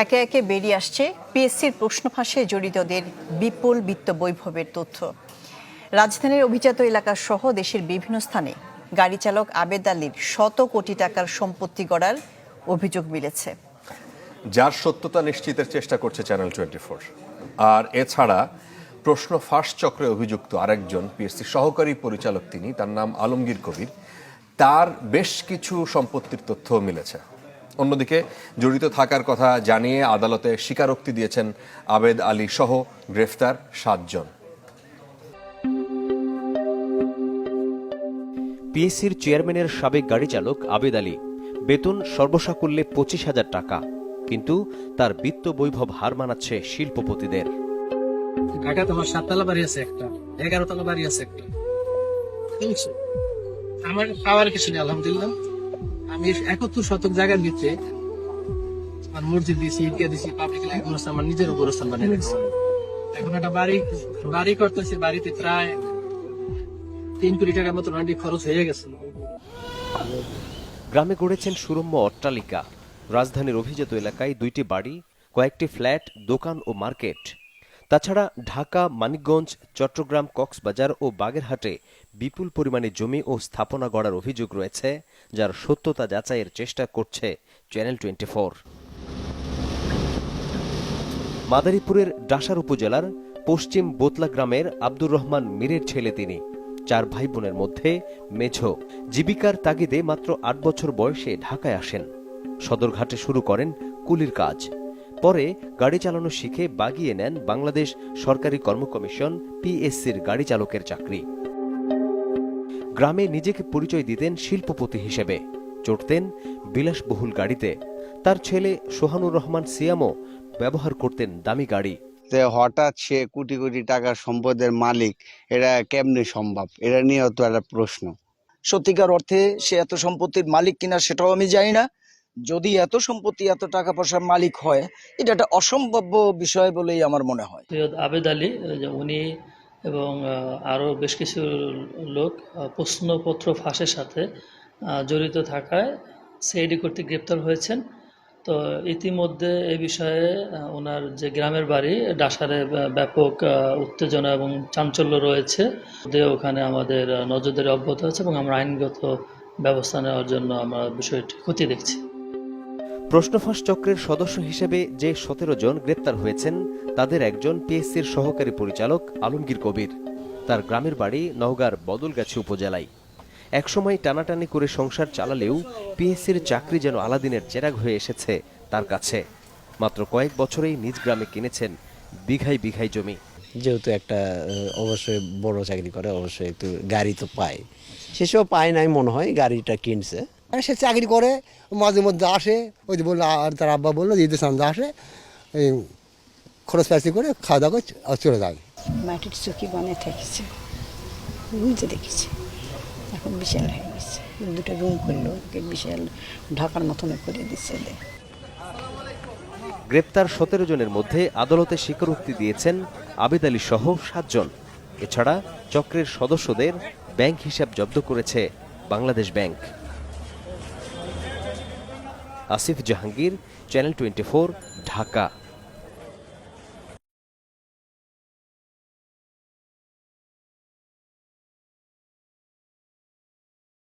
একে একে বেরিয়ে আসছে পিএসসির প্রশ্ন ফাঁসে জড়িতদের বিপুল বিত্ত বৈভবের তথ্য। রাজধানীর অভিজাত এলাকা সহ দেশের বিভিন্ন স্থানে গাড়ি চালক আবেদ আলীর শত কোটি টাকার সম্পত্তি গড়ার অভিযোগ মিলেছে, যার সত্যতা নিশ্চিতের চেষ্টা করছে চ্যানেল 24। আর এছাড়া প্রশ্ন ফাঁস চক্রে অভিযুক্ত আরেকজন পিএসসির সহকারী পরিচালক, তার নাম আলমগীর কবির, তার বেশ কিছু সম্পত্তির তথ্য মিলেছে। অন্যদিকে জড়িত থাকার কথা জানিয়ে আদালতে স্বীকারোক্তি দিয়েছেন আবেদ আলী সহ গ্রেফতার 7 জন। পিএসসির চেয়ারম্যানের সাবেক গাড়ি চালক আবেদ আলী, বেতন সর্বসাকুল্যে 25,000 টাকা, কিন্তু তার বিত্ত বৈভব হার মানাচ্ছে শিল্পপতিদের। ঢাকাতে আমার 7 তলা বাড়ি আছে, একটা 11 তলা বাড়ি আছে একটা। আমার পাওয়ার কিছু নেই আলহামদুলিল্লাহ। আমি 71 শতক জায়গার ভিতরে আমার মসজিদ দিয়েছি, ঈদগাহ দিয়েছি, পাবলিক লাইব্রেরি আছে, আমার নিজের গোরস্থান বানিয়ে রেখেছি। এখন একটা বাড়ি করতেছি, বাড়িতে প্রায় 3 কোটি টাকার মতো অলরেডি খরচ হয়ে গেছে। গ্রামে গড়েছেন সুরম্য অট্টালিকা। রাজধানীর অভিজাত এলাকায় 2টি বাড়ি, কয়েকটি ফ্ল্যাট, দোকান ও মার্কেট। তাছাড়া ঢাকা, মানিকগঞ্জ, চট্টগ্রাম, কক্সবাজার ও বাগেরহাটে বিপুল পরিমাণে জমি ও স্থাপনা গড়ার অভিযোগ রয়েছে, যার সত্যতা যাচাইয়ের চেষ্টা করছে চ্যানেল 24। মাদারীপুরের ডাসার উপজেলার পশ্চিম বোতলা গ্রামের আব্দুর রহমান মীরের ছেলে তিনি। 4 ভাই বোনের মধ্যে মেঝো। জীবিকার তাগিদে মাত্র 8 বছর বয়সে ঢাকায় আসেন। সদরঘাটে শুরু করেন কুলির কাজ। পরে গাড়ি চালানো শিখে বাগিয়ে নেন বাংলাদেশ সরকারি কর্ম কমিশন পিএসসির গাড়ি চালকের চাকরি। গ্রামে নিজেকে পরিচয় দিতেন শিল্পপতি হিসেবে, চড়তেন বিলাসবহুল গাড়িতে। তার ছেলে সোহানুর রহমান সিয়ামও ব্যবহার করতেন দামি গাড়ি। হঠাৎ সে কোটি কোটি টাকার সম্পদের মালিক, এটা কেমনে সম্ভব? এটা নিয়ে তো একটা প্রশ্ন। সত্যিকার অর্থে সে এত সম্পত্তির মালিক কিনা সেটাও আমি জানি না। যদি এত সম্পত্তি, এত টাকা পয়সার মালিক হয়, এটা একটা অসম্ভাব্য বিষয় বলেই আমার মনে হয়। সৈয়দ আবেদ আলী, উনি এবং আরও বেশ কিছু লোক প্রশ্নপত্র ফাঁসের সাথে জড়িত থাকায় সিআইডি কর্তৃক গ্রেপ্তার হয়েছেন। তো ইতিমধ্যে এই বিষয়ে ওনার যে গ্রামের বাড়ি ডাসারে ব্যাপক উত্তেজনা এবং চাঞ্চল্য রয়েছে। ওখানে আমাদের নজরদারি অব্যাহত আছে এবং আমরা আইনগত ব্যবস্থা নেওয়ার জন্য আমরা বিষয়টি খতিয়ে দেখছি। প্রশ্নফাঁস চক্রের সদস্য হিসেবে যে 17 জন গ্রেপ্তার হয়েছেন, তাদের একজন পিএসসির সহকারী পরিচালক আলমগীর কবির। তার গ্রামের বাড়ি নওগাঁর বদলগাছি উপজেলায়। একসময় টানাটানি করে সংসার চালালেও পিএসসির চাকরি যেন আলাদিনের চেরাগ হয়ে এসেছে তার কাছে। মাত্র কয়েক বছরেই নিজ গ্রামে কিনেছেন বিঘাই বিঘাই জমি। যেহেতু একটা অবশ্যই বড় চাকরি করে, অবশ্যই একটু গাড়ি তো পায়, সেসব পায় নাই মনে হয়, গাড়িটা কিনছে। সে চাকরি করে, মাঝে মধ্যে আসে, ওই যে বললো, আর তার আব্বা বললো ঈদের সামনে আসে, এই খরচ পাতি করে খাওয়া দাওয়া করে চলে যায়। মাটির চৌকি বানিয়ে থেকেছে, নিজে দেখেছি। এখন বিশাল হয়ে গেছে, 2টা রুম করলো, বিশাল ঢাকার মতন করে দিচ্ছে। গ্রেপ্তার 17 জনের মধ্যে আদালতে স্বীকারোক্তি দিয়েছেন আবেদ আলী সহ 7 জন। এছাড়া চক্রের সদস্যদের ব্যাংক হিসাব জব্দ করেছে বাংলাদেশ ব্যাংক। আসিফ জাহাঙ্গীর, চ্যানেল 24, ঢাকা।